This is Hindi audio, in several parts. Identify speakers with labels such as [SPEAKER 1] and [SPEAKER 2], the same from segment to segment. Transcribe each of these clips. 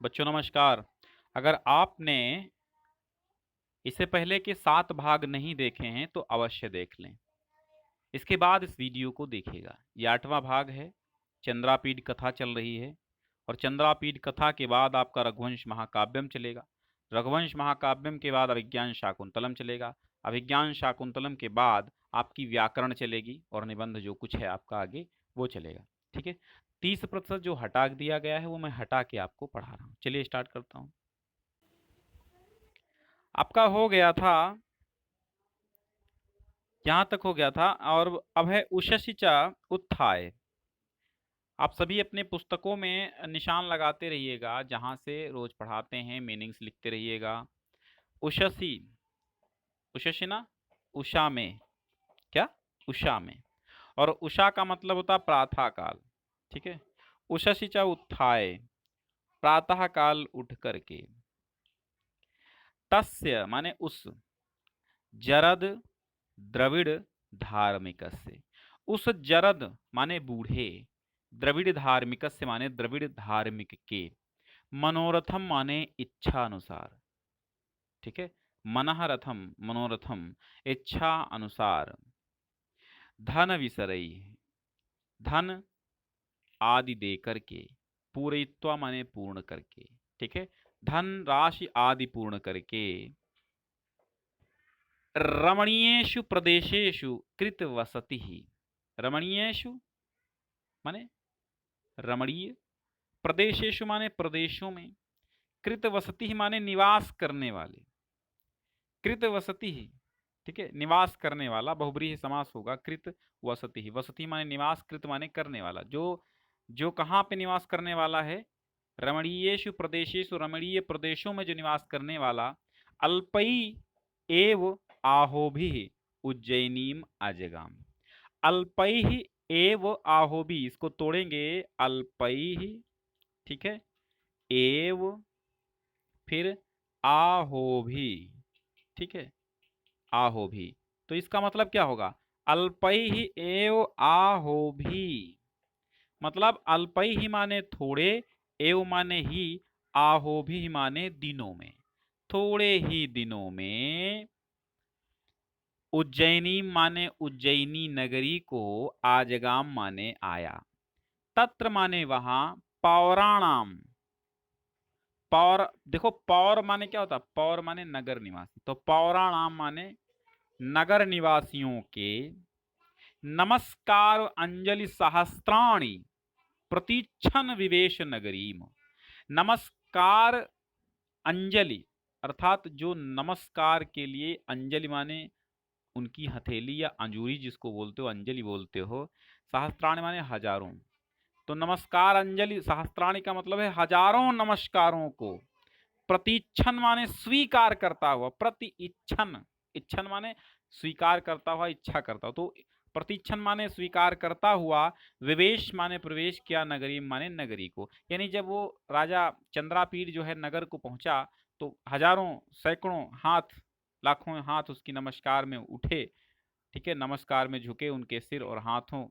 [SPEAKER 1] बच्चों नमस्कार। अगर आपने इससे पहले के 7 भाग नहीं देखे हैं तो अवश्य देख लें। इसके बाद इस वीडियो को देखिएगा। ये 8वां भाग है। चंद्रापीठ कथा चल रही है और चंद्रापीठ कथा के बाद आपका रघुवंश महाकाव्यम चलेगा। रघुवंश महाकाव्यम के बाद अभिज्ञान शाकुंतलम चलेगा। अभिज्ञान शाकुंतलम के बाद आपकी व्याकरण चलेगी और निबंध जो कुछ है आपका आगे वो चलेगा। ठीक है। 30% जो हटा दिया गया है वो मैं हटा के आपको पढ़ा रहा हूँ। चलिए स्टार्ट करता हूँ। आपका हो गया था, यहाँ तक हो गया था और अब है उषसिचा उत्थाय। आप सभी अपने पुस्तकों में निशान लगाते रहिएगा, जहाँ से रोज पढ़ाते हैं मीनिंग्स लिखते रहिएगा। उषसी, उषसी ना, उषा में, क्या, उषा में। और उषा का मतलब होता है प्रातः काल। ठीक है। उषसिचा उत्थाय, प्रातः काल उठ करके। तस्य माने उस, जरद द्रविड़ धार्मिक से, उस जरद माने बूढ़े, द्रविड़ धार्मिक से माने द्रविड़ धार्मिक के, मनोरथम माने इच्छा अनुसार। ठीक है। मनः रथम मनोरथम, इच्छा अनुसार। धन विसरई, धन आदि दे करके, पूरयित्वा माने पूर्ण करके। ठीक है। धन राशि आदि पूर्ण करके। रमणीयेषु प्रदेशेषु कृत वसति, रमणीयेषु माने रमणीय, प्रदेशेषु माने प्रदेशों में, कृत वसति माने निवास करने वाले, कृत वसति। ठीक है। निवास करने वाला बहुब्रीहि समास होगा। कृत वसति, वसति माने निवास, कृत माने करने वाला। जो जो कहाँ पे निवास करने वाला है? रमणीयेषु प्रदेशेषु, रमणीय प्रदेशों में जो निवास करने वाला। अल्पई एव आहोभिः उज्जयिनीम अजगाम। अल्पैहि एव आहोभि, इसको तोड़ेंगे। अल्पैहि, ठीक है, एव, फिर आहोभि। ठीक है। आहोभि, तो इसका मतलब क्या होगा? अल्पैहि एव आहोभि, मतलब अल्पैहि माने थोड़े, एव माने ही, आहोभि माने दिनों में, थोड़े ही दिनों में। उज्जैनी माने उज्जैनी नगरी को, आजगाम माने आया, तत्र माने वहां, पौराणाम, पौर, देखो पौर माने क्या होता है? पौर माने नगर निवासी, तो पौराणाम माने नगर निवासियों के। नमस्कार अंजलि सहस्त्राणी प्रतीक्षण विवेश नगरीम। नमस्कार अंजलि, अर्थात जो नमस्कार के लिए, अंजलि माने उनकी हथेली या अंजूरी जिसको बोलते हो, अंजलि बोलते हो। सहस्त्राणी माने हजारों, तो नमस्कार अंजलि सहस्त्राणी का मतलब है हजारों नमस्कारों को। प्रतीक्षण माने स्वीकार करता हुआ, प्रति इच्छन, इच्छन माने स्वीकार करता हुआ, इच्छा करता हुआ, तो प्रतीक्षण माने स्वीकार करता हुआ, विवेश माने प्रवेश किया, नगरी माने नगरी को। यानी जब वो राजा चंद्रापीठ जो है नगर को पहुंचा, तो हजारों सैकड़ों हाथ, लाखों हाथ उसकी नमस्कार में उठे। ठीक है। नमस्कार में झुके उनके सिर और हाथों,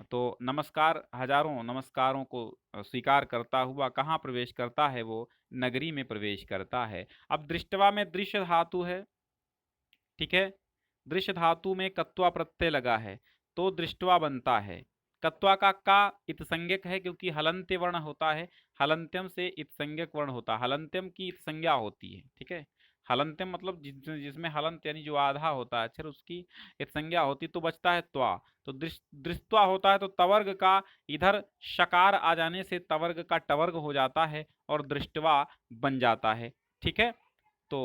[SPEAKER 1] तो नमस्कार, हजारों नमस्कारों को स्वीकार करता हुआ कहाँ प्रवेश करता है? वो नगरी में प्रवेश करता है। अब दृष्टवा में दृश्य धातु है। ठीक है। दृश्य धातु में कत्वा प्रत्यय लगा है, तो दृष्टवा बनता है। कत्वा का इत संज्ञक है, क्योंकि हलंत्य वर्ण होता है। हलंत्यम से इत संज्ञक वर्ण होता है, हलंत्यम की इत संज्ञा होती है। ठीक है। हलंत्यम मतलब जिसमें हलंत यानी जो आधा होता है अक्षर, उसकी इत संज्ञा होती, तो बचता है त्वा। तो दृष्टवा होता है, तो तवर्ग का इधर शकार आ जाने से तवर्ग का टवर्ग हो जाता है और दृष्टवा बन जाता है। ठीक है। तो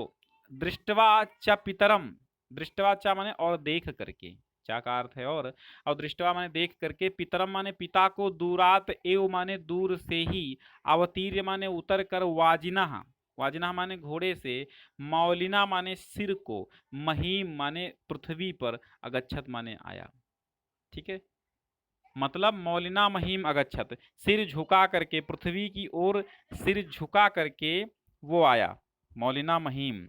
[SPEAKER 1] दृष्टवा च पितरम, दृष्टवा चा माने और देख करके, चा का अर्थ है और दृष्टवा माने देख करके, पितरम माने पिता को, दूरात एव माने दूर से ही, अवतीर्य माने उतर कर, वाजिना, वाजिना माने घोड़े से, मौलिना माने सिर को, महीम माने पृथ्वी पर, अगच्छत माने आया। ठीक है। मतलब मौलिना महीम अगच्छत, सिर झुका करके, पृथ्वी की ओर सिर झुका करके वो आया, मौलिना महीम।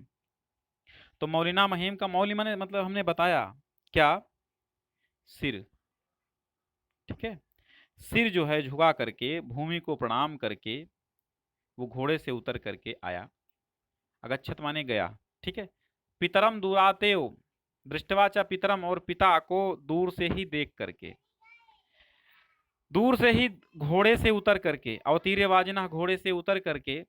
[SPEAKER 1] तो मौलिना महीम का मौली माने मतलब हमने बताया क्या? सिर। ठीक है। सिर जो है झुका करके, भूमि को प्रणाम करके, वो घोड़े से उतर करके आया। अगच्छत माने गया, ठीक है। पितरम दूरातेव, दृष्टवा च पितरम, और पिता को दूर से ही देख करके, दूर से ही घोड़े से उतर करके, अवतीर्य वाजिना, घोड़े से उतर करके,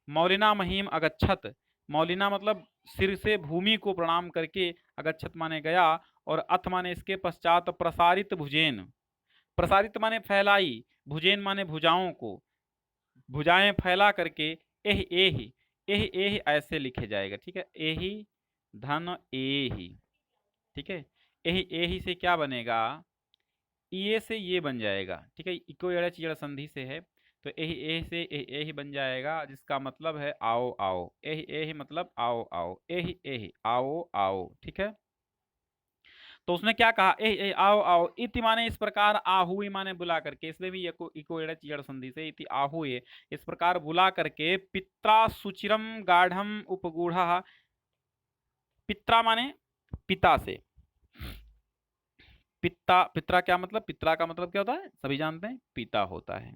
[SPEAKER 1] मौलिना महीम अगच्छत, मौलिना मतलब सिर से भूमि को प्रणाम करके, अगच्छत माने गया, और अथ माने इसके पश्चात, प्रसारित भुजेन, प्रसारित माने फैलाई, भुजेन माने भुजाओं को, भुजाएं फैला करके, एह एहि, एह एह ऐसे लिखे जाएगा, ठीक है। एहि धन एहि, ठीक है। एहि एहि से क्या बनेगा, ये से ये बन जाएगा, ठीक है। इको एड़ा चिड़ा संधि से है, तो एहि एहि से एहि एहि बन जाएगा, जिसका मतलब है आओ आओ। एहि एहि मतलब आओ आओ, एहि एहि आओ आओ, ठीक है। तो उसने क्या कहा, एहि एहि आओ आओ, इति माने इस प्रकार, आहुए माने बुला करके, इसमें भी इको एड़ा चिड़ा संधि से, इति आहुए इस प्रकार बुला करके, पित्रा सुचिरम गाढ़म उपगूढ़ा, पित्रा माने पिता से, पिता, पित्रा क्या मतलब, पित्रा का मतलब क्या होता है, सभी जानते हैं, पिता होता है।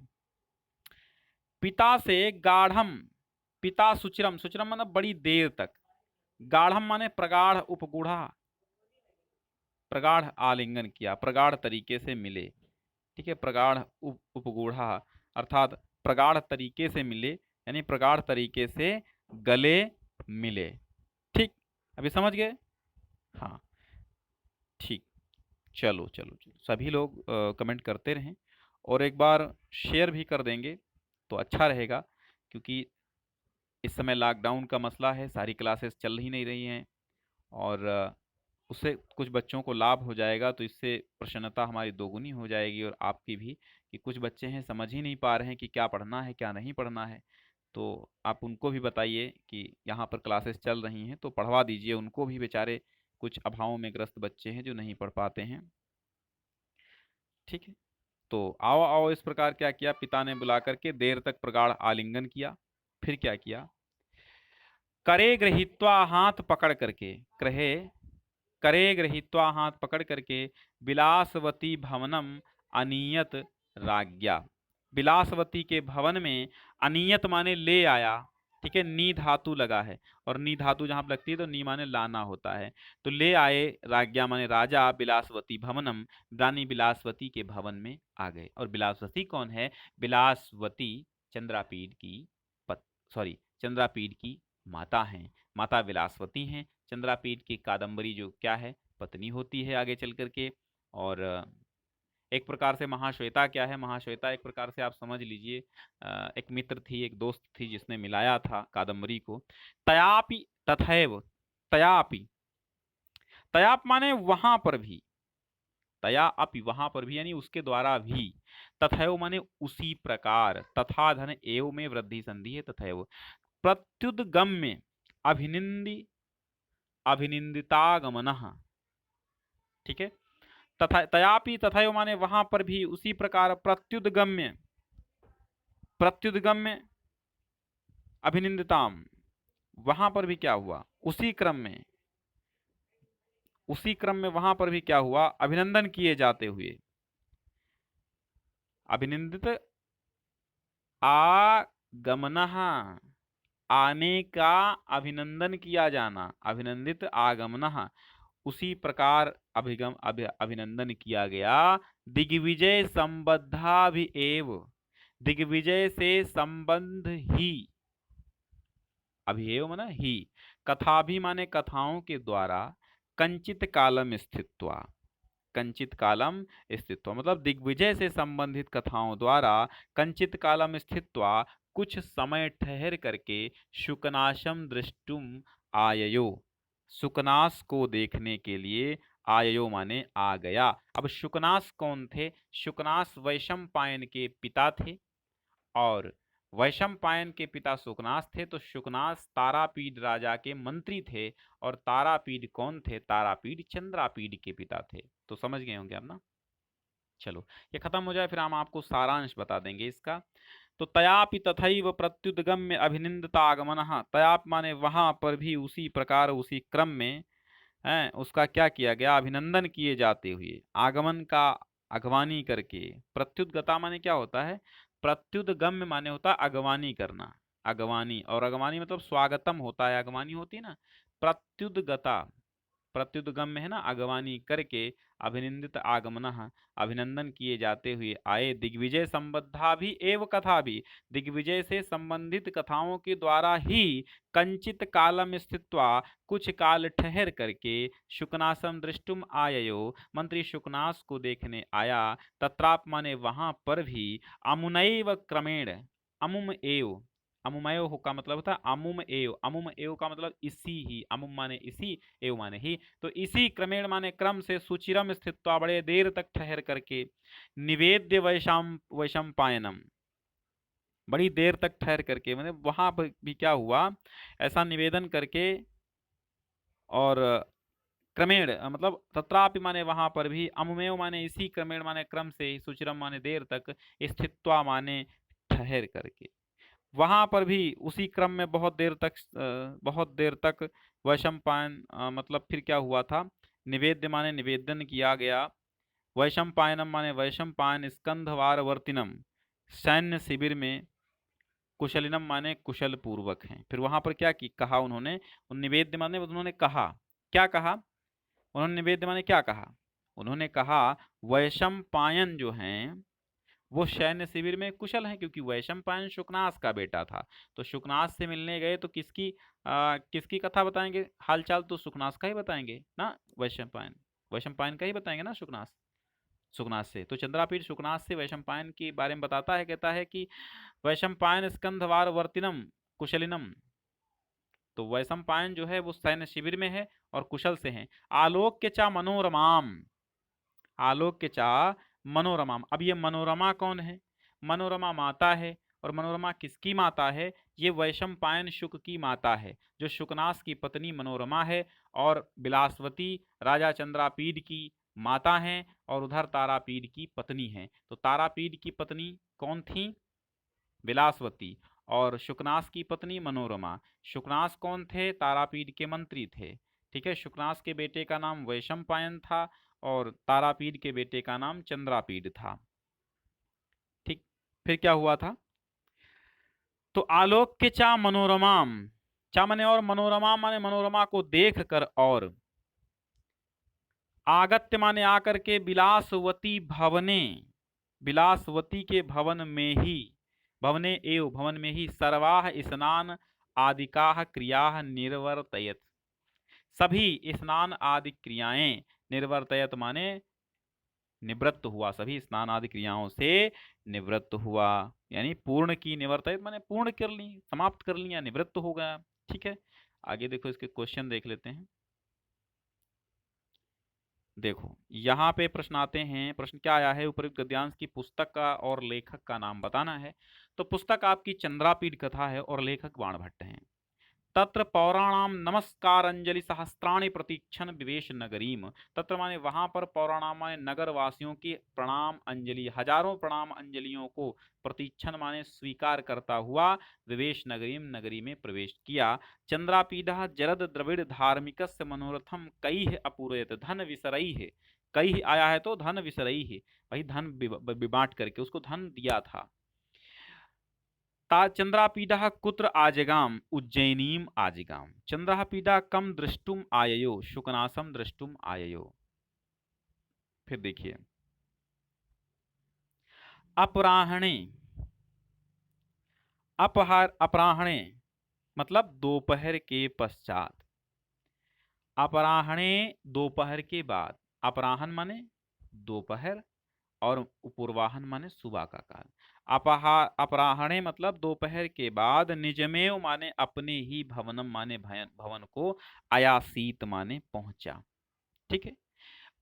[SPEAKER 1] पिता से गाढ़म, पिता सुचिरम, सुचिरम मतलब बड़ी देर तक, गाढ़म माने प्रगाढ़, उपगूढ़ा, प्रगाढ़ आलिंगन किया, प्रगाढ़ तरीके से मिले, ठीक है। प्रगाढ़ उपगूढ़ा अर्थात प्रगाढ़ तरीके से मिले, यानी प्रगाढ़ तरीके से गले मिले, ठीक। अभी समझ गए, हाँ ठीक। चलो चलो चलो, सभी लोग कमेंट करते रहें, और एक बार शेयर भी कर देंगे तो अच्छा रहेगा, क्योंकि इस समय लॉकडाउन का मसला है, सारी क्लासेस चल ही नहीं रही हैं, और उससे कुछ बच्चों को लाभ हो जाएगा, तो इससे प्रसन्नता हमारी दोगुनी हो जाएगी, और आपकी भी, कि कुछ बच्चे हैं समझ ही नहीं पा रहे हैं कि क्या पढ़ना है क्या नहीं पढ़ना है। तो आप उनको भी बताइए कि यहाँ पर क्लासेस चल रही हैं, तो पढ़वा दीजिए उनको भी, बेचारे कुछ अभावों में ग्रस्त बच्चे हैं जो नहीं पढ़ पाते हैं, ठीक है। तो आओ आओ इस प्रकार क्या किया, पिता ने बुला करके देर तक प्रगाढ़ आलिंगन किया, फिर क्या किया, करे गृहीत्वा हाथ पकड़ करके, कहे करे गृहीत्वा हाथ पकड़ करके, विलासवती भवनम अनियत राज्ञा, विलासवती के भवन में, अनियत माने ले आया, ठीक है। नी धातु लगा है, और नी धातु जहां पर लगती है तो नी माने लाना होता है, तो ले आए, राज्ञा माने राजा, विलासवती भवनम, रानी विलासवती के भवन में आ गए। और विलासवती कौन है, विलासवती चंद्रापीठ की सॉरी, चंद्रापीठ की माता हैं, माता विलासवती हैं। चंद्रापीठ की कादंबरी जो क्या है, पत्नी होती है आगे चल करके। और एक प्रकार से महाश्वेता क्या है, महाश्वेता एक प्रकार से आप समझ लीजिए, एक मित्र थी, एक दोस्त थी, जिसने मिलाया था कादंबरी को। तयापि तथैव, तयापि, तयाप माने वहां पर भी, तया अपि वहां पर भी, यानी उसके द्वारा भी, तथैव माने उसी प्रकार, तथा धन एव में वृद्धि संधि है, तथैव प्रत्युद्गम्य, अभिनिंदी, अभिनिंदितागमनः, ठीक है। तथा तयापि, तथैव माने वहां पर भी, उसी प्रकार, प्रत्युद्गम्य, प्रत्युद्गम्य अभिनिंदिताम, वहां पर भी क्या हुआ, उसी क्रम में, उसी क्रम में वहां पर भी क्या हुआ, अभिनंदन किए जाते हुए, अभिनंदित आगमनः, आने का अभिनंदन किया जाना, अभिनंदित आगमनः, उसी प्रकार अभिनंदन किया गया। दिग्विजय संबद्धा भी एव, दिग्विजय से संबंध ही, अभिएव माना ही, कथा भी माने कथाओं के द्वारा, कंचित कालम स्थित्वा, कंचित कालम स्थित्वा मतलब दिग्विजय से संबंधित कथाओं द्वारा, कंचित कालम स्थित्वा कुछ समय ठहर करके, शुकनाशम दृष्टुम आययो, शुकनास को देखने के लिए, आययो माने आ गया। अब शुकनास कौन थे, शुकनास वैशंपायन के पिता थे, और वैशंपायन के पिता शुकनास थे, तो शुकनास तारापीठ राजा के मंत्री थे, और तारापीठ कौन थे, तारापीठ चंद्रापीठ के पिता थे। तो समझ गए होंगे आप ना। चलो ये खत्म हो जाए, फिर हम आपको सारांश बता देंगे इसका। तो तयापि तथैव प्रत्युद्गम्य अभिनिंदितागमनः, तयाप माने वहां पर भी, उसी प्रकार उसी क्रम में है, उसका क्या किया गया, अभिनंदन किए जाते हुए, आगमन का अगवानी करके। प्रत्युद्गता माने क्या होता है, प्रत्युदगम्य माने होता है अगवानी करना, अगवानी, और अगवानी मतलब स्वागतम होता है, अगवानी होती है ना। प्रत्युदगता, प्रत्युदगम्य है ना, अगवानी करके, अभिनंदित आगमनः, अभिनंदन किए जाते हुए आए, दिग्विजय संबद्धा भी एव कथा भी, दिग्विजय से संबंधित कथाओं के द्वारा ही कंचित कालम स्थित्वा, कुछ काल ठहर करके, शुकनासम दृष्टुम आययो, मंत्री शुकनास को देखने आया, तत्राप माने वहां पर भी, अमुनैव क्रमेण, अमुम एव, अमुमयो का मतलब होता है अमुम एव, अमुम एव का मतलब इसी ही, अमुम माने इसी, एव माने ही, तो इसी क्रमेण माने क्रम से, सुचिरम स्थित्वा बड़े देर तक ठहर करके, निवेद्य वैशंपायनम, बड़ी देर तक ठहर करके, मतलब वहां पर भी क्या हुआ, ऐसा निवेदन करके, और क्रमेण मतलब तत्रापि माने वहां पर भी, अमुमेव माने इसी, क्रमेण माने क्रम से, सुचिरम माने देर तक, स्थित्वा माने ठहर करके, वहां पर भी उसी क्रम में बहुत देर तक वैशंपायन, मतलब फिर क्या हुआ था, निवेद्य माने निवेदन किया गया, वैशंपायनम माने वैशंपायन स्कंधवार वर्तिनम, सैन्य शिविर में, कुशलिनम माने कुशल पूर्वक हैं। फिर वहां पर क्या की कहा उन्होंने, निवेद्य माने उन्होंने कहा, क्या कहा उन्होंने, निवेद्य माने क्या कहा, उन्होंने कहा वैशंपायन जो हैं वो सैन्य शिविर में कुशल हैं, क्योंकि वैशंपायन शुकनास का बेटा था, तो शुकनास से मिलने गए तो किसकी कथा बताएंगे, हालचाल तो शुकनास का ही बताएंगे ना, वैशंपायन, वैशंपायन का ही बताएंगे ना, शुकनास, शुकनास से, तो चंद्रापीठ शुकनास से वैशंपायन के बारे में बताता है, कहता है कि वैशंपायन स्कंधवार वर्तिनम कुशलिनम, तो वैशंपायन जो है वो सैन्य शिविर में है और कुशल से हैं, आलोक्य चा मनोरमाम, आलोक्य चा मनोरमा, अब ये मनोरमा कौन है, मनोरमा माता है, और मनोरमा किसकी माता है, ये वैशंपायन शुक की माता है, जो शुकनास की पत्नी मनोरमा है, और बिलासवती राजा चंद्रापीड की माता हैं, और उधर तारापीड की पत्नी हैं, तो तारापीड की पत्नी कौन थी, बिलासवती, और शुकनास की पत्नी मनोरमा, शुकनास कौन थे, तारापीड के मंत्री थे, ठीक है, शुकनास के बेटे का नाम वैशंपायन था, और तारापीड के बेटे का नाम चंद्रापीड था, ठीक। फिर क्या हुआ था, तो आलोक्य चा मनोरमाम, चा माने और, मनोरमा माने मनोरमा को देख कर, और आगत्य माने आकर के, बिलासवती भवने, बिलासवती के भवन में ही, भवने एव भवन में ही, सर्वाह स्नान आदिकाः क्रियाः निर्वर्तयत, सभी स्नान आदि क्रियाएं, निर्वर्तयत माने निवृत्त हुआ, सभी स्नान आदि क्रियाओं से निवृत्त हुआ, यानी पूर्ण की, निवर्तयत माने पूर्ण कर ली, समाप्त कर ली, या निवृत्त हो गया, ठीक है। आगे देखो, इसके क्वेश्चन देख लेते हैं। देखो यहाँ पे प्रश्न आते हैं, प्रश्न क्या आया है, उपयुक्त गद्यांश की पुस्तक का और लेखक का नाम बताना है। तो पुस्तक आपकी चंद्रापीड कथा है और लेखक बाणभट्ट हैं। तत्र पौराणाम नमस्कार अंजलि सहस्त्राणि प्रतीक्षण विवेश नगरीम, तत्र माने वहां पर, पौराणाम माने नगर वासियों की प्रणाम अंजलि, हजारों प्रणाम अंजलियों को, प्रतीक्षण माने स्वीकार करता हुआ, विवेश नगरीम नगरी में प्रवेश किया। चंद्रापीडः जरद द्रविड़ धार्मिकस्य मनोरथम कैः अपूरयत धन विसरैः, कैः आया है तो धन विसरैः, भाई धन बांट करके उसको धन दिया था। चंद्रापीडः कुत्र आजगाम, उज्जैनीम आजगाम, चंद्रापीडा कम दृष्टुम आययो, शुकनासम दृष्टुम आययो। फिर देखिए, अपराह्णे, अपराह्णे मतलब दोपहर के पश्चात, अपराह्णे दोपहर के बाद, अपराह्न माने दोपहर, और पूर्वाहन माने सुबह का काल, अपराह्णे मतलब दोपहर के बाद, निजमेव माने अपने ही, भवनम माने भवन को, आयासीत माने पहुंचा, ठीक है।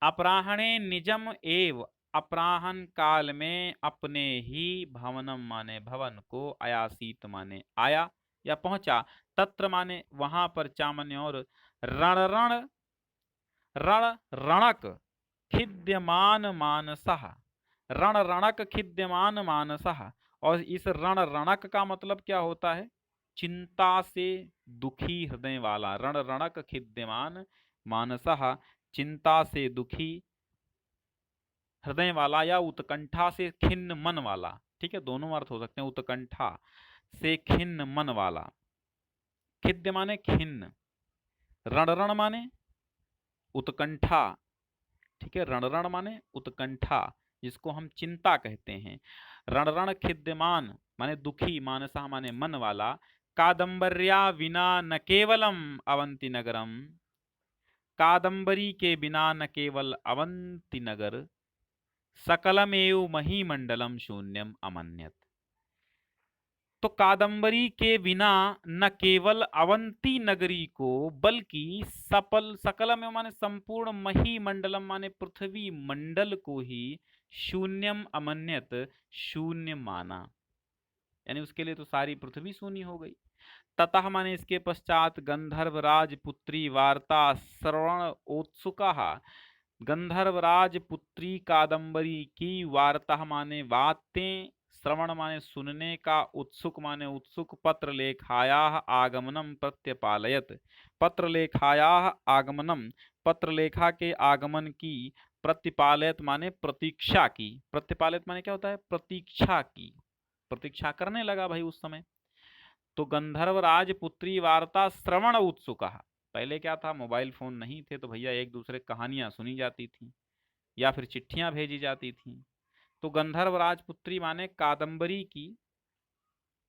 [SPEAKER 1] अपराह्णे निजम एव, अपराहन काल में अपने ही, भवनम माने भवन को, आयासीत माने आया या पहुंचा, तत्र माने वहां पर, चामन्य और, रण रण, रण रणक खिद्यमान मानसः, रण रणक खिद्यमान मानसः, और इस रण रणक का मतलब क्या होता है, चिंता से दुखी हृदय वाला, रण रणक खिद्यमान मानसः, चिंता से दुखी हृदय वाला, या उत्कंठा से खिन्न मन वाला, ठीक है, दोनों अर्थ हो सकते हैं। उत्कंठा से खिन्न मन वाला, खिद्य माने खिन्न, रणरण माने उत्कंठा, ठीक है, रणरण माने उत्कंठा जिसको हम चिंता कहते हैं। रणरण खिद्यमान माने दुखी, मानसा माने मन वाला। कादंबर्या विना न केवलम अवंती नगरम, कादंबरी के बिना न केवल अवंती नगर, सकलमेव महीमंडलम शून्यम अमन्यत। तो कादंबरी के बिना न केवल अवंती नगरी को बल्कि सकलम माने संपूर्ण, महीमंडलम माने पृथ्वी मंडल को ही शून्यम अमन्यत शून्य माना, यानी उसके लिए तो सारी पृथ्वी शून्य हो गई। ततः माने इसके पश्चात गंधर्वराज पुत्री वार्ता श्रवण उत्सुका, गंधर्वराज पुत्री कादंबरी की वार्ता माने बातें, श्रवण माने सुनने का, उत्सुक माने उत्सुक, पत्र लेखाया आगमनम प्रत्यपालयत, पत्र लेखाया आगमनम, पत्र लेखा के आगमन की, प्रतिपालयत माने प्रतीक्षा की, प्रतिपालयत माने क्या होता है, प्रतीक्षा की, प्रतीक्षा करने लगा भाई उस समय। तो गंधर्वराज पुत्री वार्ता श्रवण उत्सुका, पहले क्या था, मोबाइल फोन नहीं थे तो भैया एक दूसरे कहानियां सुनी जाती थी या फिर चिट्ठियां भेजी जाती थी। तो गंधर्व राजपुत्री माने कादंबरी की,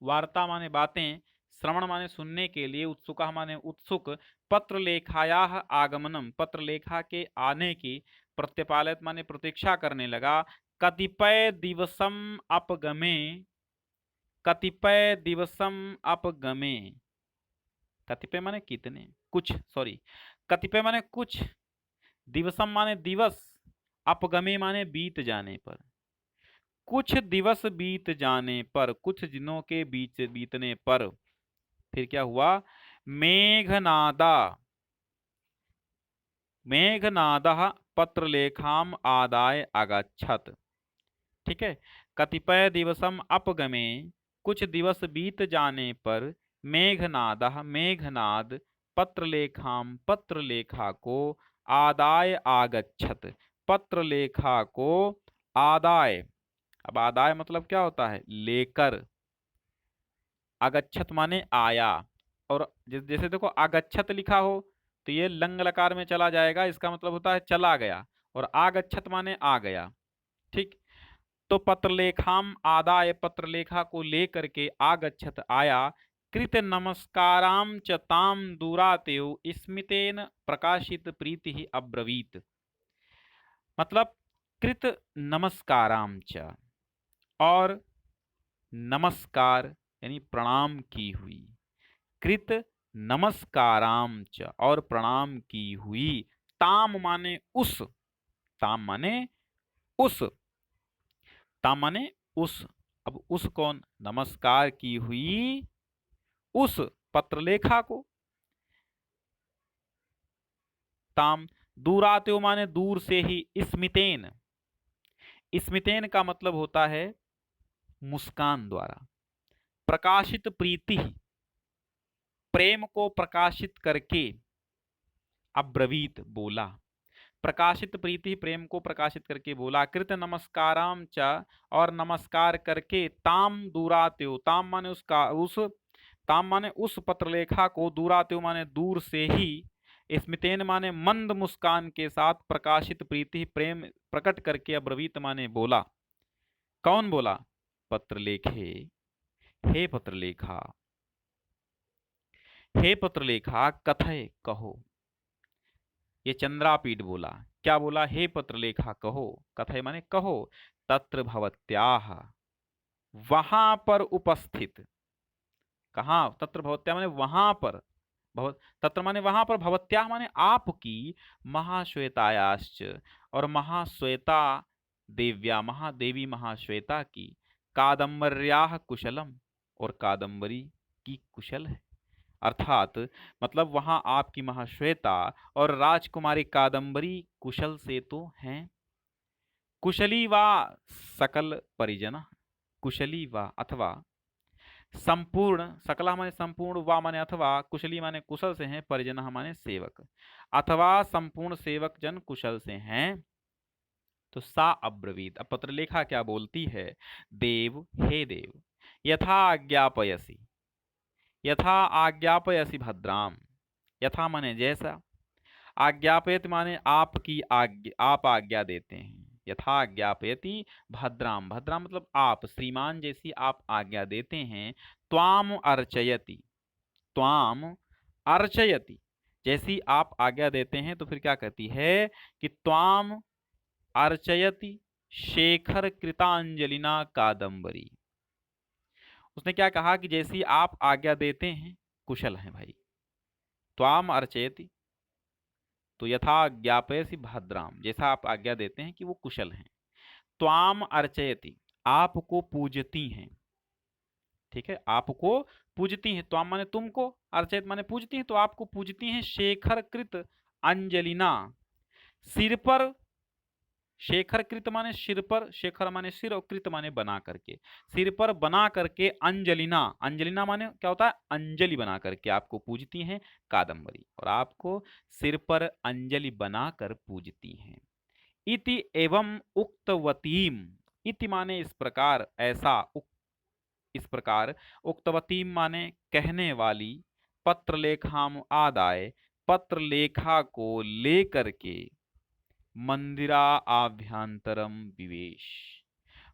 [SPEAKER 1] वार्ता माने बातें, श्रवण माने सुनने के लिए, उत्सुका माने उत्सुक, पत्र लेखाया आगमनम, पत्र लेखा के आने की, प्रत्यपालित माने प्रतीक्षा करने लगा। कतिपय दिवसम अपगमे, कतिपय दिवसम अपगमे, कतिपय माने कितने, कुछ, सॉरी, कतिपय माने कुछ, दिवसम माने दिवस, अपगमे माने बीत जाने पर, कुछ दिवस बीत जाने पर, कुछ दिनों के बीच बीतने पर फिर क्या हुआ, मेघनादा, मेघनादः पत्रलेखाम आदाय अगच्छत, ठीक है, कतिपय दिवसम अपगमे, कुछ दिवस बीत जाने पर, मेघनादः मेघनाद, पत्रलेखाम पत्रलेखा को, आदाय आगच्छत, पत्रलेखा को आदाय, अब आदाय मतलब क्या होता है, लेकर, आगच्छत माने आया, और जैसे देखो आगच्छत लिखा हो तो ये लंग लकार में चला जाएगा, इसका मतलब होता है चला गया, और आगच्छत माने आ गया, ठीक। तो पत्रलेखाम आदाय, पत्रलेखा को लेकर के, आगच्छत आया, कृत नमस्काराम च ताम दूरातेव स्मितेन प्रकाशित प्रीति ही अब्रवीत, मतलब कृत नमस्काराम च, और नमस्कार यानी प्रणाम की हुई, कृत नमस्काराम च, और प्रणाम की हुई, ताम माने उस, ताम माने उस, ताम माने उस, अब उस कौन, नमस्कार की हुई उस पत्रलेखा को, ताम, दूरात्यो माने दूर से ही, स्मितेन, स्मितेन का मतलब होता है मुस्कान द्वारा, प्रकाशित प्रीति, प्रेम को प्रकाशित करके, अब्रवीत बोला, प्रकाशित प्रीति प्रेम को प्रकाशित करके बोला, कृत नमस्काराम च, और नमस्कार करके, ताम दूरात्यो, ताम माने उसका, उस, ताम माने उस पत्रलेखा को, दूरात्यो माने दूर से ही, स्मितेन माने मंद मुस्कान के साथ, प्रकाशित प्रीति प्रेम प्रकट करके, अब्रवीत माने बोला, कौन बोला, पत्रलेखे, हे पत्रलेखा, हे पत्रलेखा, कथय कहो, ये चंद्रापीठ बोला, क्या बोला, हे पत्रलेखा कहो, कथय माने कहो, तत्र भवत्याह, वहां पर उपस्थित, कहा, तत्र भवत्या माने वहां पर, तत्र माने वहां पर, भवत्याह माने आपकी, महाश्वेतायाश्च, और महाश्वेता देव्या, महादेवी महाश्वेता की, कादंबर्याह कुशलम, और कादंबरी की कुशल है, अर्थात मतलब वहां आपकी महाश्वेता और राजकुमारी कादंबरी कुशल से तो हैं। कुशली वा सकल परिजन, कुशली वा अथवा संपूर्ण, सकला माने संपूर्ण, वा माने अथवा, कुशली माने कुशल से हैं, परिजन माने सेवक, अथवा संपूर्ण सेवक जन कुशल से हैं। तो सा अब्रवीत। अब पत्रलेखा क्या बोलती है? देव, हे देव, यथा आज्ञापयसि, यथा आज्ञापयसि भद्राम। यथा माने जैसा, आज्ञापयति माने आपकी आज्ञा, आप आज्ञा देते हैं। यथा आज्ञापयति भद्राम, भद्राम मतलब आप, श्रीमान जैसी आप आज्ञा देते हैं। त्वाम अर्चयति, त्वाम अर्चयति, जैसी आप आज्ञा देते हैं तो फिर क्या कहती है कि त्वाम अर्चयति शेखर कृतांजलिना कादम्बरी। उसने क्या कहा कि जैसी आप आज्ञा देते हैं, कुशल हैं भाई। त्वाम अर्चयति, तो यथा ज्ञापयसि भद्राम, जैसा आप आज्ञा देते हैं कि वो कुशल हैं। त्वाम अर्चयति, आपको पूजती हैं। ठीक है, आपको पूजती हैं। त्वाम माने तुमको, अर्चयत माने पूजती हैं, तो आपको पूजती हैं। शेखर कृत अंजलिना, सिर पर, शेखर कृत माने सिर पर, शेखर माने सिर और कृत माने बना करके, सिर पर बना करके अंजलिना, अंजलिना माने क्या होता है? अंजलि बना करके आपको पूजती हैं कादम्बरी, और आपको सिर पर अंजलि बनाकर पूजती हैं। इति एवं उक्तवतीम, इति माने इस प्रकार, ऐसा, इस प्रकार, उक्तवतीम माने कहने वाली, पत्रलेखाम आदाय, पत्रलेखा को लेकर के, मंदिरा आभ्यंतरम विवेश,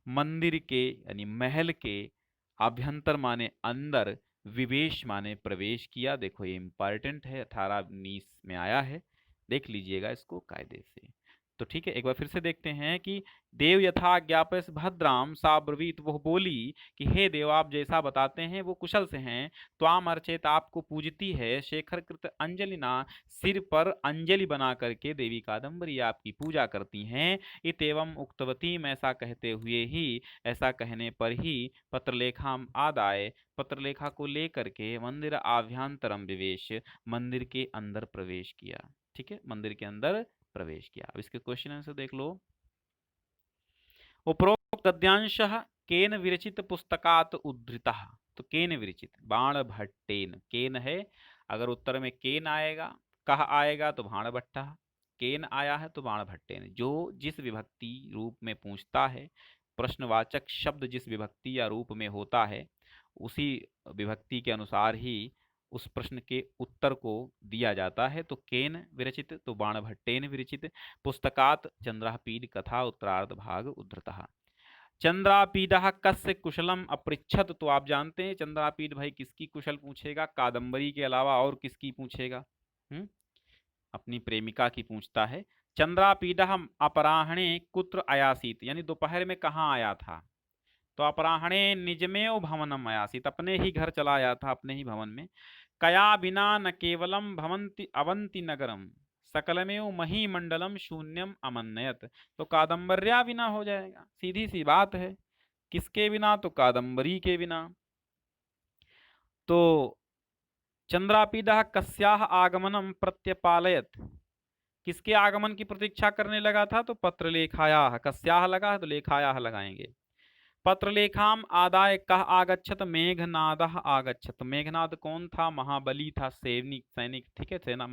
[SPEAKER 1] मंदिर के यानी महल के, आभ्यंतर माने अंदर, विवेश माने प्रवेश किया। देखो ये इंपॉर्टेंट है, 18-19 में आया है, देख लीजिएगा इसको कायदे से। तो ठीक है, एक बार फिर से देखते हैं कि देव यथा ज्ञापय भद्राम साब्रवीत, वो बोली कि हे देव, आप जैसा बताते हैं वो कुशल से हैं। त्वाम अर्चेत, आपको पूजती है। शेखर कृत अंजलिना, सिर पर अंजलि बना करके देवी कादम्बरी आपकी पूजा करती हैं। इतएवं उक्तवतीम, ऐसा कहते हुए ही, ऐसा कहने पर ही, पत्रलेखाम आदाय, पत्रलेखा को लेकर के, मंदिर आभ्यंतरम विवेश, मंदिर के अंदर प्रवेश किया। ठीक है, मंदिर के अंदर प्रवेश किया। अब इसके क्वेश्चन आंसर देख लो। उपरोक्त गद्यांशः केन विरचित पुस्तकात उद्धृतः। तो केन विरचित, बाणभट्टेन, केन है, अगर उत्तर में केन आएगा, कह आएगा तो भाणभट्ट, केन आया है तो बाणभट्टेन। जो जिस विभक्ति रूप में पूछता है, प्रश्नवाचक शब्द जिस विभक्ति या रूप में होता है, उसी विभक्ति के अनुसार ही उस प्रश्न के उत्तर को दिया जाता है। तो केन विरचित, तो बाणभट्टेन विरचित। पुस्तकात चंद्रापीड कथा उत्तरार्ध भाग उद्धृतः। चंद्रापीडः कस्य कुशलम अपृच्छत, तो आप जानते हैं चंद्रापीड भाई किसकी कुशल पूछेगा? कादम्बरी के अलावा और किसकी पूछेगा? अपनी प्रेमिका की पूछता है। चंद्रापीडः अपराह्णे कुत्र आयासीत, यानी दोपहर में कहाँ आया था? तो अपराह्णे निजमेव भवनम आयासीत, अपने ही घर चला आया था, अपने ही भवन में। कया बिना न केवलम भवंति अवंति नगरम, सकलमेव महीमंडलम शून्यम अमन्यत। तो कादम्बर्या बिना हो जाएगा, सीधी सी बात है। किसके बिना? तो कादम्बरी के बिना। तो चंद्रापीडः कस्याः आगमनम प्रत्यपालयत, किसके आगमन की प्रतीक्षा करने लगा था? तो पत्रलेखायाः, कस्याः लगा है तो लेखायाः लगाएंगे। पत्रलेखाम आदाय कह आगच्छत, मेघनादः आगच्छत। मेघनाद कौन था? महाबली था, सैनिक, सैनिक, ठीक है, सेना,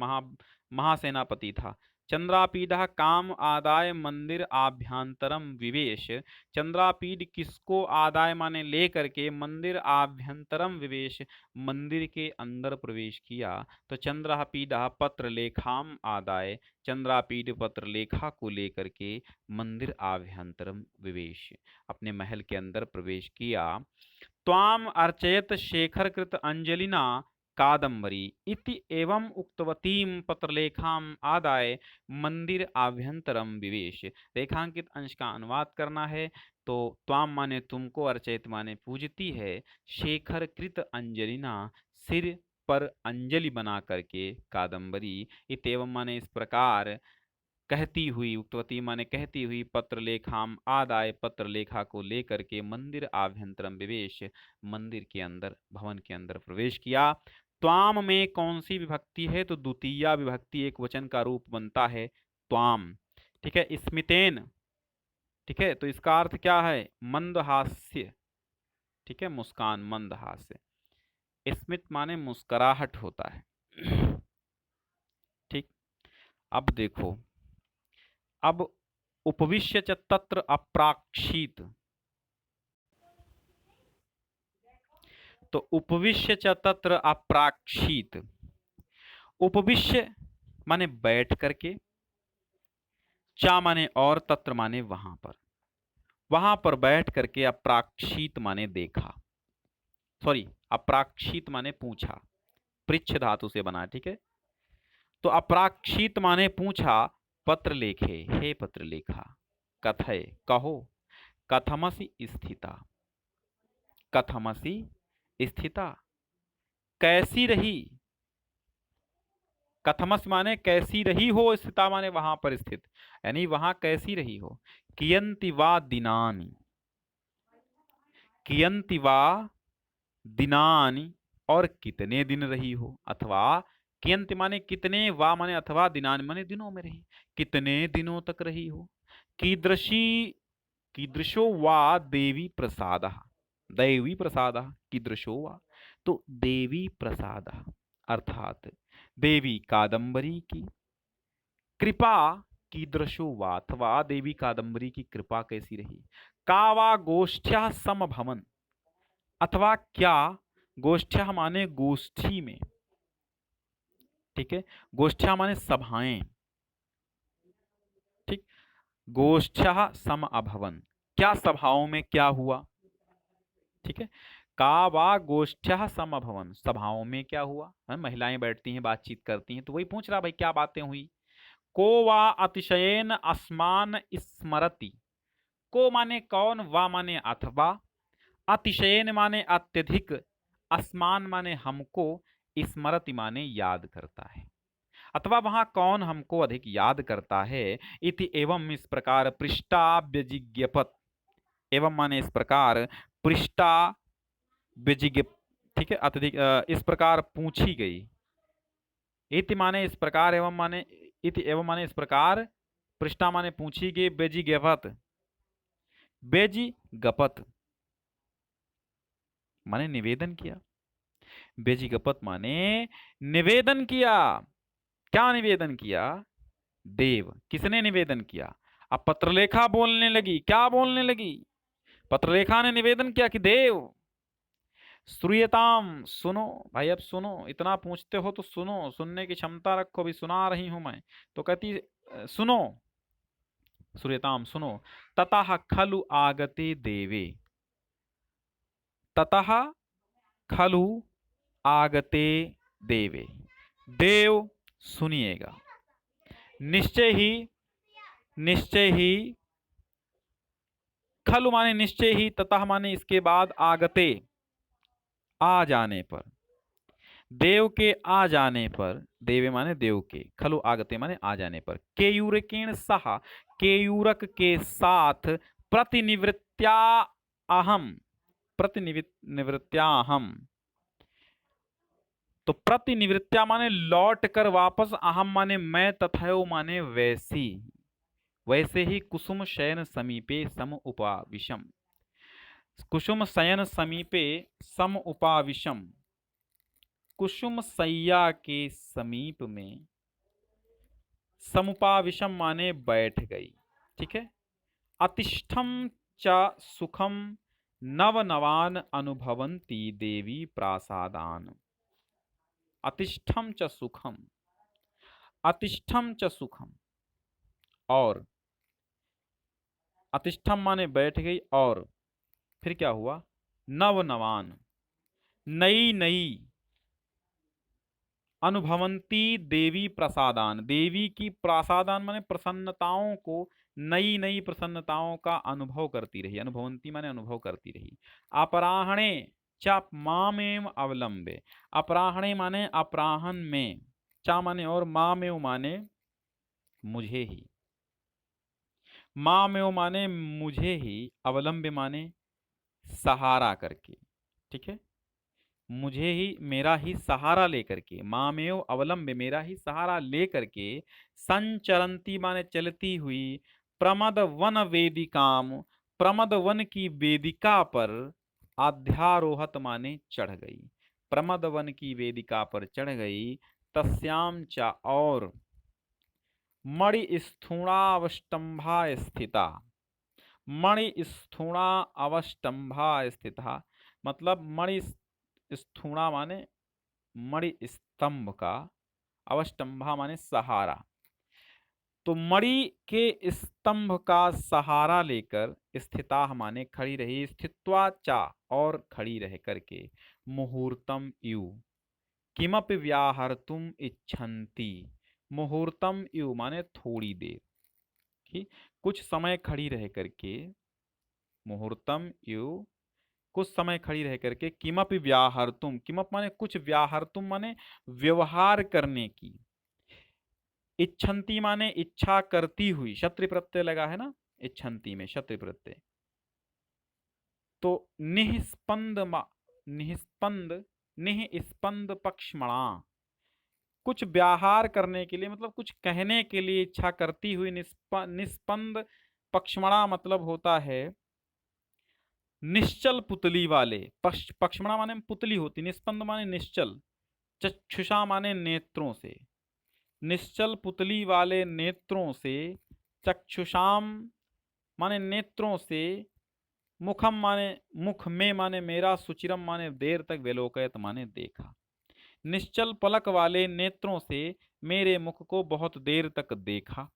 [SPEAKER 1] महासेनापति था। चंद्रापीडः काम आदाय मंदिर आभ्यंतरम विवेश, चंद्रापीड किसको आदाय माने ले करके, मंदिर आभ्यंतरम विवेश, मंदिर के अंदर प्रवेश किया। तो चंद्रापीडः पत्रलेखाम आदाय, चंद्रापीड पत्रलेखा को लेकर के मंदिर आभ्यंतरम विवेश, अपने महल के अंदर प्रवेश किया। त्वाम अर्चयत शेखर कृत अंजलिना कादम्बरी इति एवं उक्तवतीम पत्रलेखाम आदाय मंदिर आभ्यंतरम विवेश। रेखांकित अंश का अनुवाद करना है। तो त्वाम माने तुमको, अर्चयत माने पूजती है, शेखर कृत अंजलिना, सिर पर अंजलि बना करके, कादम्बरी, इतएवं माने इस प्रकार, कहती हुई, उक्तवती माने कहती हुई, पत्रलेखाम आदाय, पत्रलेखा को लेकर के, मंदिर आभ्यंतरम विवेश, मंदिर के अंदर, भवन के अंदर प्रवेश किया। त्वाम में कौन सी विभक्ति है? तो द्वितीया विभक्ति एक वचन का रूप बनता है त्वाम। ठीक है, स्मितेन, ठीक है, तो इसका अर्थ क्या है? मंदहास्य। ठीक है, मुस्कान, मंदहास्य। स्मित माने मुस्कुराहट होता है। ठीक, अब देखो, अब उपविश्य च तत्र अप्राक्षीत, तो उपविश्य च तत्र अप्राक्षीत, उपविश्य माने बैठ करके, चा माने और, तत्र माने वहां पर बैठ करके, अप्राक्षीत माने देखा, सॉरी अप्राक्षीत माने पूछा, पृच्छ धातु से बना, ठीक है। तो अप्राक्षीत माने पूछा, पत्र लेखे, हे पत्र लेखा, कथय कहो, कथमसि स्थिता, कथमसि स्थिता, कैसी रही, कथमस माने कैसी रही हो, स्थिता माने वहां पर स्थित, यानी वहां कैसी रही हो। कियंति वा दिनानि, कियंति वा दिनानि, और कितने दिन रही हो, अथवा कियंति माने कितने, वा माने अथवा, दिनानि माने दिनों में रही, कितने दिनों तक रही हो। कीदृशी, कीदृशो वा देवी प्रसादः, दैवी प्रसादः, कीदृशो वा, तो देवी प्रसादः अर्थात देवी कादंबरी की कृपा, कीदृशो वा, अथवा देवी कादंबरी की कृपा कैसी रही। का वा गोष्ठ्यः समभवन, अथवा क्या, गोष्ठ्यः माने गोष्ठी में, ठीक है, गोष्ठ्यः माने सभाएं, ठीक, गोष्ठ्यः सम अभवन, क्या सभाओं में क्या हुआ, ठीक है। का वा गोष्ठ्यः सम अभवन, सभाओं में क्या हुआ, महिलाएं बैठती हैं, बातचीत करती हैं, तो वही पूछ रहा भाई क्या बातें हुई। को वा अतिशयेन अस्मान स्मरति, को माने कौन, वा माने अथवा, अतिशयन माने अत्यधिक, अस्मान माने हमको, स्मरति माने याद करता है, अथवा वहां कौन हमको अधिक याद करता है। इति एवं इस प्रकार पृष्ठा व्यजिज्ञपत, एवं माने इस प्रकार पृष्ठा व्यजिज्ञ, ठीक है, अत्यधिक इस प्रकार पूछी गई। इति माने इस प्रकार, एवं माने, इति एवं माने इस प्रकार, पृष्ठा माने पूछी गई, व्यजिज्ञपत, व्यजिज्ञपत माने निवेदन किया, व्यजिज्ञपत माने निवेदन किया, क्या निवेदन किया, देव, किसने निवेदन किया। अब पत्रलेखा बोलने लगी, क्या बोलने लगी, पत्रलेखा ने निवेदन किया कि देव, श्रूयताम, सुनो भाई, अब सुनो, इतना पूछते हो तो सुनो, सुनने की क्षमता रखो, भी सुना रही हूं मैं। तो कहती सुनो, श्रूयताम सुनो, ततः खलु आगते देवे, ततः खलु आगते देवे, देव सुनिएगा, निश्चय ही, निश्चय ही, खलु माने निश्चय ही, ततः माने इसके बाद, आगते आ जाने पर, देव के आ जाने पर, देवे माने देव के, खलु आगते माने आ जाने पर, केयूरकेण सह, केयूरक के साथ, प्रतिनिवृत्त्या अहम, प्रतिनिवृत्त्याहम, तो प्रतिनिवृत्त्या माने लौट कर वापस, अहम माने मैं, तथैव माने वैसी, वैसे ही, कुसुम शयन समीपे सम उपाविशम, कुसुम शयन समीपे सम उपाविशम, कुसुम सैया के समीप में, समुपाविशम माने बैठ गई, ठीक है। अतिष्ठम च सुखम नव नवान अनुभवंती देवी प्रासादान, अतिष्ठम च सुखम, अतिष्ठम च सुखम, और अतिष्ठम माने बैठ गई, और फिर क्या हुआ, नव नवान, नई नई, अनुभवंती देवी प्रसादान, देवी की प्रासादान माने प्रसन्नताओं को, नई नई प्रसन्नताओं का अनुभव करती रही, अनुभवंती माने अनुभव करती रही। अपराह्णे च मामेव अवलंबे, अपराह्णे माने अपराहन में, चा माने और, मामेव माने मुझे ही, मामेव माने मुझे ही, अवलंबे माने सहारा करके, ठीक है, मुझे ही, मेरा ही सहारा लेकर के, मामेव अवलंबे मेरा ही सहारा लेकर के, संचरंती माने चलती हुई, प्रमद वन वेदिकाम, प्रमद वन की वेदिका पर, आध्यारोहत माने चढ़ गई, प्रमद वन की वेदिका पर चढ़ गई, तस्याम चा और, मणि स्थूणावष्टंभा स्थिता। मणि स्थूणा अवष्टंभा स्थिता मतलब मणि स्थूणा माने मणि स्तंभ का, अवष्टंभा माने सहारा। तो मणि के स्तंभ का सहारा लेकर स्थिता माने खड़ी रही, स्थित्वा चा और खड़ी रह करके, मुहूर्तम यु किमपि व्याहर्तुम इच्छन्ति। मुहूर्तम यु माने थोड़ी देर, ठीक, कुछ समय खड़ी रह करके, मुहूर्तम यु कुछ समय खड़ी रह करके, किमपि व्याहर्तुम, किमप माने कुछ, व्याहर्तुम माने व्यवहार करने की, इच्छन्ति माने इच्छा करती हुई, क्षत्रि प्रत्यय लगा है ना इच्छन्ति में, क्षत्रि प्रत्यय। तो निस्पंद निस्पंद पक्षमणा, कुछ व्याहार करने के लिए मतलब कुछ कहने के लिए इच्छा करती हुई, निस्पंद पक्षमणा मतलब होता है निश्चल पुतली वाले। पक्षमणा माने पुतली होती, निस्पंद माने निश्चल, चक्षुषा माने नेत्रों से, निश्चल पुतली वाले नेत्रों से, चक्षुषाम माने नेत्रों से, मुखम माने मुख में माने मेरा, सुचिरम माने देर तक, वेलोकयत माने देखा। निश्चल पलक वाले नेत्रों से मेरे मुख को बहुत देर तक देखा।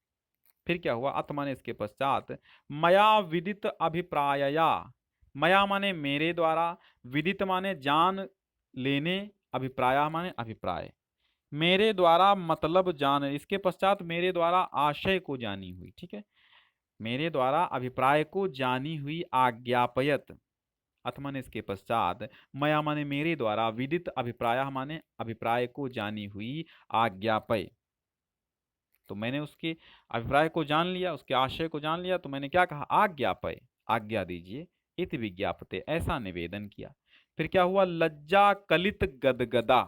[SPEAKER 1] फिर क्या हुआ, अत माने इसके पश्चात, मया विदित अभिप्रायया, मया माने मेरे द्वारा, विदित माने जान लेने, अभिप्राय माने अभिप्राय, मेरे द्वारा मतलब जान, इसके पश्चात मेरे द्वारा आशय को जानी हुई, ठीक है, मेरे द्वारा अभिप्राय को जानी हुई, आज्ञापयत, अथवा इसके पश्चात, मया माने मेरे द्वारा, विदित अभिप्राय माने अभिप्राय को जानी हुई, आज्ञापय, तो मैंने उसके अभिप्राय को जान लिया, उसके आशय को जान लिया, तो मैंने क्या कहा, आज्ञापय, आज्ञा दीजिए, इति विज्ञापते, ऐसा निवेदन किया। फिर क्या हुआ, लज्जा कलित गदगदा,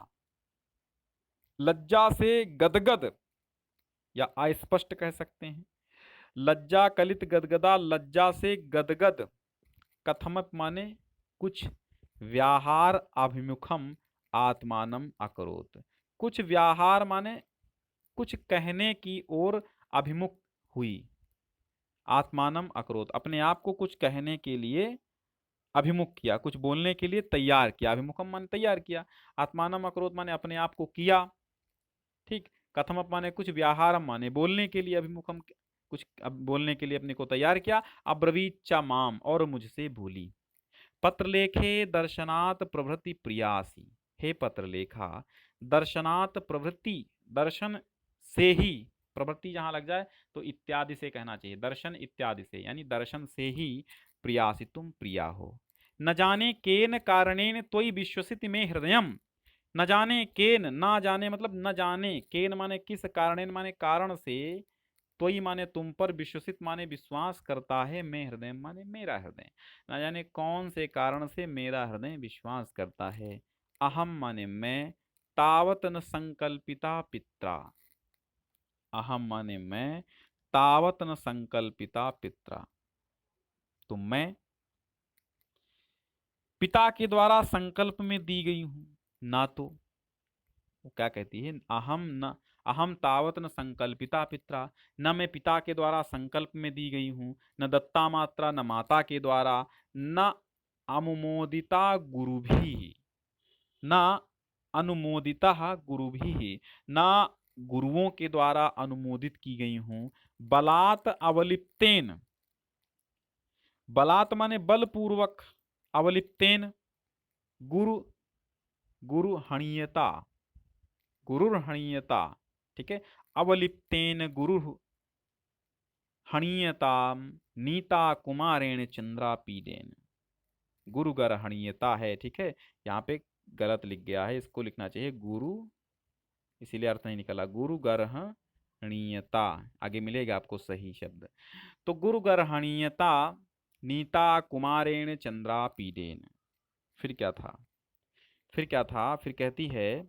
[SPEAKER 1] लज्जा से गदगद या अस्पष्ट कह सकते हैं, लज्जा कलित गदगदा, लज्जा से गदगद, कथमप माने कुछ, व्याहार अभिमुखम आत्मानम अकरोत, कुछ व्याहार माने कुछ कहने की ओर अभिमुख हुई, आत्मानम अकरोत अपने आप को कुछ कहने के लिए अभिमुख किया, कुछ बोलने के लिए तैयार किया, अभिमुखम माने तैयार किया, आत्मानम अकरोत माने अपने आप को किया, ठीक, कथमप माने कुछ, व्याहारम माने बोलने के लिए, अभिमुखम कुछ अब बोलने के लिए अपने को तैयार किया, अब्रवीचा माम और मुझसे भूली, पत्र लेखे दर्शनात् प्रभृति प्रियासी, हे पत्र लेखा, दर्शनात् प्रवृत्ति, दर्शन से ही, प्रवृत्ति जहां लग जाए तो इत्यादि से कहना चाहिए, दर्शन इत्यादि से, यानी दर्शन से ही प्रियासी तुम प्रिया हो, न जाने केन कारणेन त्वयि विश्वसित में हृदयम, न जाने केन, ना जाने मतलब न जाने, केन माने किस, कारणेन माने कारण से, त्वयि माने तुम पर, विश्वसित माने विश्वास करता है, मैं हृदय माने मेरा हृदय, न जाने कौन से कारण से मेरा हृदय विश्वास करता है, अहम माने मैं, तावत न संकल्पिता पित्रा, अहम माने मैं, तावत न संकल्पिता पित्रा, तो मैं पिता के द्वारा संकल्प में दी गई हूं, ना तो वो क्या कहती है, अहम न, अहम तावत न संकल्पिता पित्रा, न मैं पिता के द्वारा संकल्प में दी गई हूं, न दत्ता मात्रा, न माता के द्वारा, न अनुमोदिता गुरुभी, न अनुमोदिता गुरुभी, न गुरुओं के द्वारा अनुमोदित की गई हूं, बलात् अवलिप्तेन, बलात् माने बलपूर्वक, अवलिप्तेन गुरु, गुरु हणीयता, गुरुर्हणीयता, ठीक है, अवलिप्तेन गुरु हणीयता, नीता कुमारेण चंद्रापीडेन, गुरुगर हणीयता है, ठीक है, यहाँ पे गलत लिख गया है, इसको लिखना चाहिए गुरु, इसीलिए अर्थ नहीं निकला, गुरुगर्हणीयता, आगे मिलेगा आपको सही शब्द, तो गुरुगर्हणीयता, नीता कुमारेण चंद्रापीडेन, फिर क्या था, फिर क्या था, फिर कहती है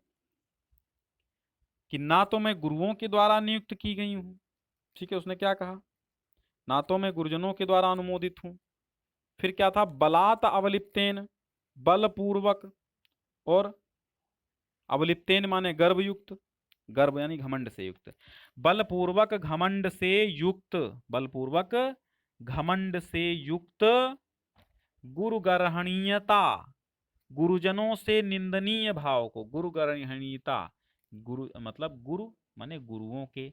[SPEAKER 1] कि ना तो मैं गुरुओं के द्वारा नियुक्त की गई हूं, ठीक है, उसने क्या कहा, ना तो मैं गुरुजनों के द्वारा अनुमोदित हूं, फिर क्या था, बलात् अवलिप्तेन, बलपूर्वक, और अवलिप्तेन माने गर्भयुक्त, गर्व यानी घमंड से युक्त, बलपूर्वक घमंड से युक्त, बलपूर्वक घमंड से युक्त गुरुगर्हणीयता, गुरुजनों से निंदनीय भाव को, गुरुगर्हणीयता, गुरु मतलब गुरु माने गुरुओं के,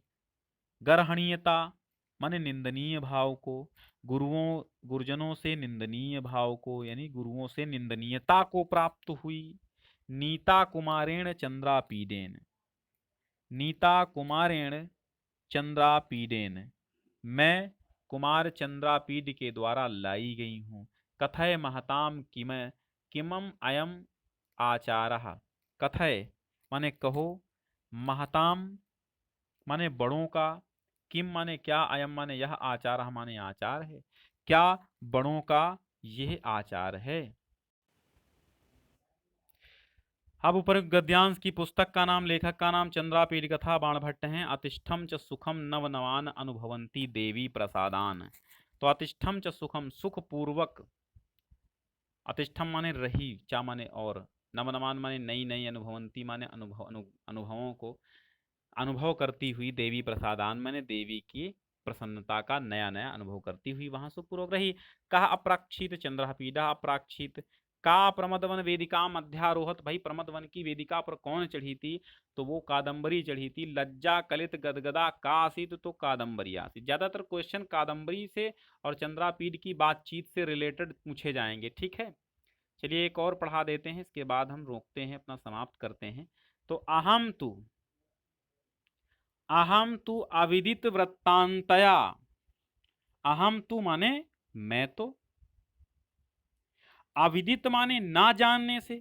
[SPEAKER 1] गर्हणीयता माने निंदनीय भाव को, गुरुओं गुरुजनों से निंदनीय भाव को यानी गुरुओं से निंदनीयता को प्राप्त हुई। नीता कुमारेण चंद्रापीडेन, नीता कुमारेण चंद्रापीडेन, मैं कुमार चंद्रापीड के द्वारा लाई गई हूँ। कथय महताम किमम अयम आचारः, कथय माने कहो, महताम माने बड़ों का, किम माने क्या, अयम माने यह, आचार माने आचार है, क्या बड़ों का यह आचार है। अब उपरोक्त गद्यांश की पुस्तक का नाम, लेखक का नाम चंद्रापीड कथा बाणभट्ट हैं। अतिष्ठम च सुखम नव नवान अनुभवंती देवी प्रसादान, तो अतिष्ठम च सुखम, सुख पूर्वक, अतिष्ठम माने रही, चा माने और, नवनवान माने नई नई, अनुभवंती माने अनुभवों को अनुभव करती हुई, देवी प्रसादान माने देवी की प्रसन्नता का नया नया अनुभव करती हुई वहां सुखपूर्वक रही। कहा अप्राक्षित चंद्रपीडा, अप्राक्षित का प्रमदवन वेदिका मध्यारोहत, भाई प्रमदवन की वेदिका पर कौन चढ़ी थी, तो वो कादंबरी चढ़ी थी। लज्जा कलित गदगदा का आसित, तो कादंबरी आसित। ज्यादातर क्वेश्चन कादंबरी से और चंद्रापीड की बातचीत से रिलेटेड पूछे जाएंगे, ठीक है। चलिए एक और पढ़ा देते हैं, इसके बाद हम रोकते हैं, अपना समाप्त करते हैं। तो अहम तु अविदित वृत्तांतया, अहम तु माने मैं तो, अविदित माने ना जानने से,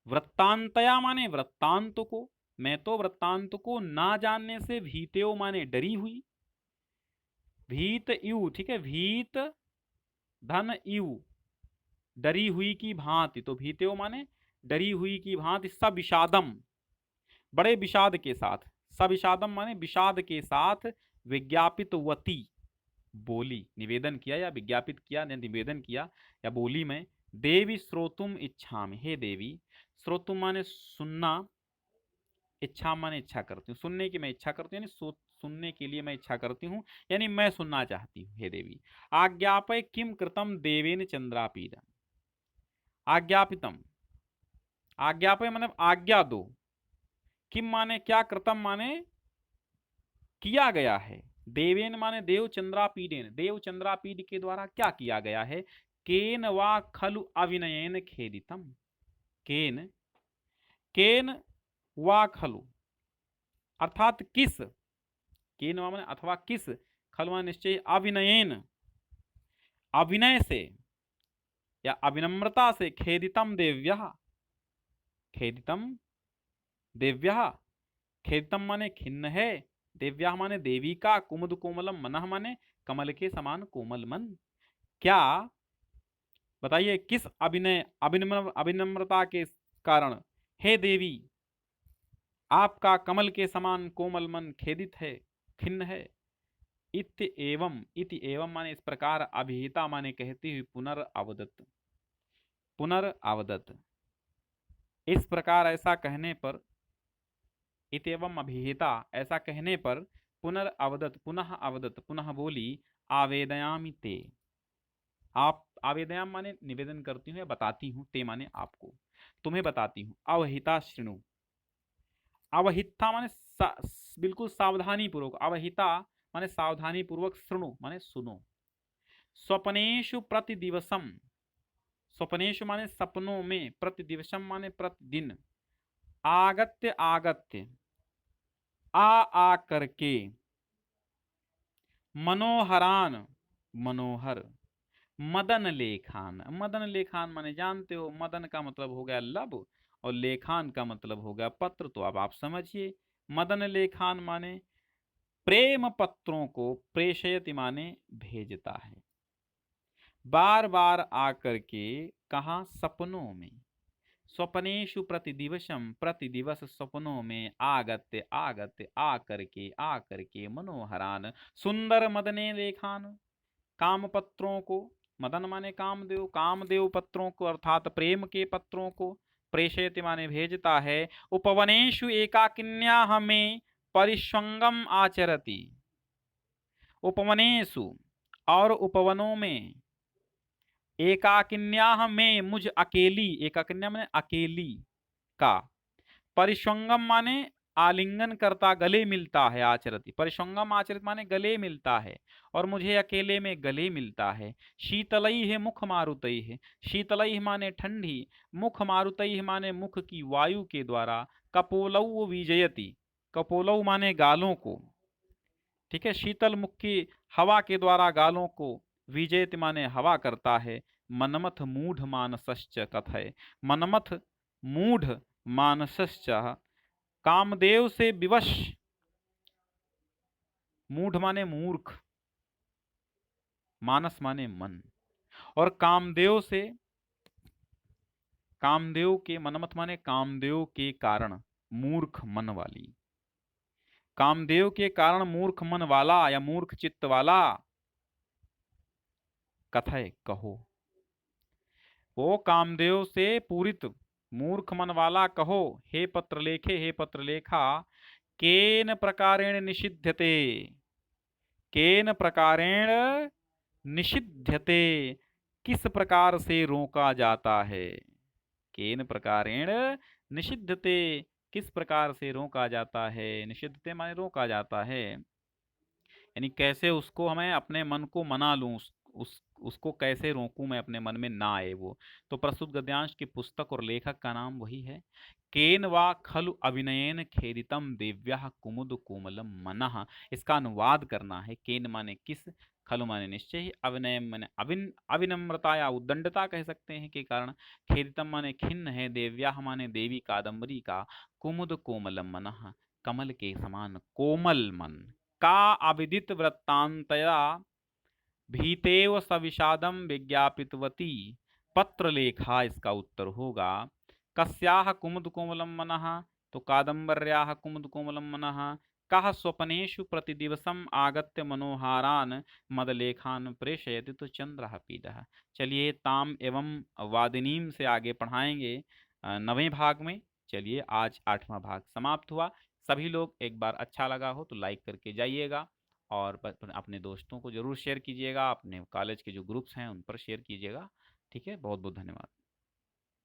[SPEAKER 1] वृत्तांतया माने वृत्तांत को, मैं तो वृत्तांत को ना जानने से, भीत्यो माने डरी हुई, भीत इव, ठीक है, भीत धन इव, डरी हुई की भांति, तो भीत्यो माने डरी हुई की भांति, सविषादम बड़े विषाद के साथ, सविषादम माने विषाद के साथ, विज्ञापित वती बोली, निवेदन किया या विज्ञापित किया, निवेदन किया या बोली मैं, देवी श्रोतुम इच्छामि, हे देवी, श्रोतुम माने सुनना, इच्छा माने इच्छा करती हूँ, सुनने की मैं इच्छा करती हूँ, यानी सुनने के लिए मैं इच्छा करती हूँ, यानी मैं सुनना चाहती हूँ, हे देवी। आज्ञापय किम कृतम देवेन चंद्रापीड, आज्ञापितम, आज्ञापय मतलब आज्ञा दो, किम माने क्या, कृतम माने किया गया है, देवेन माने देव, चंद्रापीडेन देव चंद्रापीड के द्वारा क्या किया गया है। केन वा खलु अविनयन खेदितम, केन, केन वा खलु अर्थात किस, केन वा माने अथवा किस, खलु माने निश्चय, अविनयन अभिनय से या अविनम्रता से, खेदितम देव्यः, खेदितम देव्यः, खेदितम माने खिन्न है, देव्या माने देवी का, कुमुद कोमलम मनः माने कमल के समान कोमल मन, क्या बताइए किस अभिनय अविनम्रता के कारण, हे देवी आपका कमल के समान कोमल मन खेदित है, खिन्न है। इति एवं माने इस प्रकार, अभिहिता माने कहती हुई, पुनर्अवदत, पुनर्अवदत, इस प्रकार ऐसा कहने पर, इत्येवं अभिहिता ऐसा कहने पर, पुनर्अवदत पुनः अवदत पुनः बोली, आवेदयामि ते, आप, आवेदयाम माने निवेदन करती हूँ या बताती हूँ, ते माने आपको, तुम्हें बताती हूँ। अवहिता श्रृणु, अवहिता माने बिल्कुल सावधानी पूर्वक, अवहिता माने सावधानी पूर्वक, श्रृणु माने सुनो। स्वप्नेषु प्रतिदिवसम, स्वप्नेषु माने सपनों में, प्रतिदिवसम माने प्रतिदिन, आगत्य आगत्य, आ करके, मनोहरान मनोहर, मदन लेखान, मदन लेखान माने जानते हो, मदन का मतलब हो गया लब और लेखान का मतलब हो गया पत्र, तो अब आप समझिए, मदन लेखान माने प्रेम पत्रों को, प्रेषयति माने भेजता है, बार बार आकर के, कहा, सपनों में, स्वप्नेषु प्रतिदिवसम, प्रतिदिवस सपनों में, आगत्य आगत्य, आकर के, मनोहरान सुंदर, मदने लेखान, काम पत्रों को, मदन माने कामदेव, कामदेव पत्रों को अर्थात प्रेम के पत्रों को, प्रेषयति माने भेजता है। उपवनेषु एकाकिन्याः में परिष्वंगम आचरति। उपवनेषु और उपवनों में, एकाकिन्याः में मुझ अकेली, एकाकिन्या माने अकेली का, परिष्वंगम माने आलिंगन करता, गले मिलता है, आचरति, परिष्वंगम आचरित माने गले मिलता है, और मुझे अकेले में गले मिलता है। शीतलई है मुख मारुतई है, शीतलई माने ठंडी, मुख मारुतई माने मुख की वायु के द्वारा, कपोलौ विजयति, कपोलौ माने गालों को, ठीक है, शीतल मुख की हवा के द्वारा गालों को, विजयति माने हवा करता है। मनमथ मूढ़ मानसश्च कथय, मनमथ मूढ़ मानसश्च, कामदेव से विवश, मूढ़ माने मूर्ख, मानस माने मन, और कामदेव से, कामदेव के, मनमथ माने कामदेव के कारण, मूर्ख मन वाली, कामदेव के कारण मूर्ख मन वाला या मूर्ख चित्त वाला, कथय कहो, वो कामदेव से पूरित मूर्ख मन वाला कहो। हे पत्र लेखे, हे पत्र लेखा, केन प्रकारेण निषिध्यते, केन प्रकारेण निषिध्यते, किस प्रकार से रोका जाता है, केन प्रकारेण निषिध्यते, किस प्रकार से रोका जाता है, निषिद्धते माने रोका जाता है, यानी कैसे उसको हमें अपने मन को मना लूं, उसको कैसे रोकूं मैं, अपने मन में ना आए वो। तो प्रस्तुत गद्यांश की पुस्तक और लेखक का नाम वही है। केन वा खलु अभिनयेन खेदितम देव्याः कुमुद कोमलम मनः, इसका अनुवाद करना है। केन माने किस, खलु माने निश्चय ही, अविनय माने अविनम्रता या उद्दंडता कह सकते हैं के कारण, खेदितम माने खिन्न है, देव्याः माने देवी कादम्बरी का, कुमुद कोमलम मनः कमल के समान कोमल मन, का अविदित वृत्तांतया भीतेव सविषादम विज्ञापितवती पत्र लेखा, इसका उत्तर होगा। कस्याह कुमुद कोमलम मनः, तो कादम्बर्याः कुमुद कोमलम मनः, कः स्वप्नेषु प्रतिदिवसम आगत्य मनोहारान मदलेखान प्रेषयति, तो चंद्रः पीडः। चलिए ताम एवं वादिनीम से आगे पढ़ाएंगे 9वें भाग में। चलिए आज 8वां भाग समाप्त हुआ। सभी लोग, एक बार अच्छा लगा हो तो लाइक करके जाइएगा, और अपने दोस्तों को जरूर शेयर कीजिएगा, अपने कॉलेज के जो ग्रुप्स हैं उन पर शेयर कीजिएगा। ठीक है, बहुत बहुत धन्यवाद।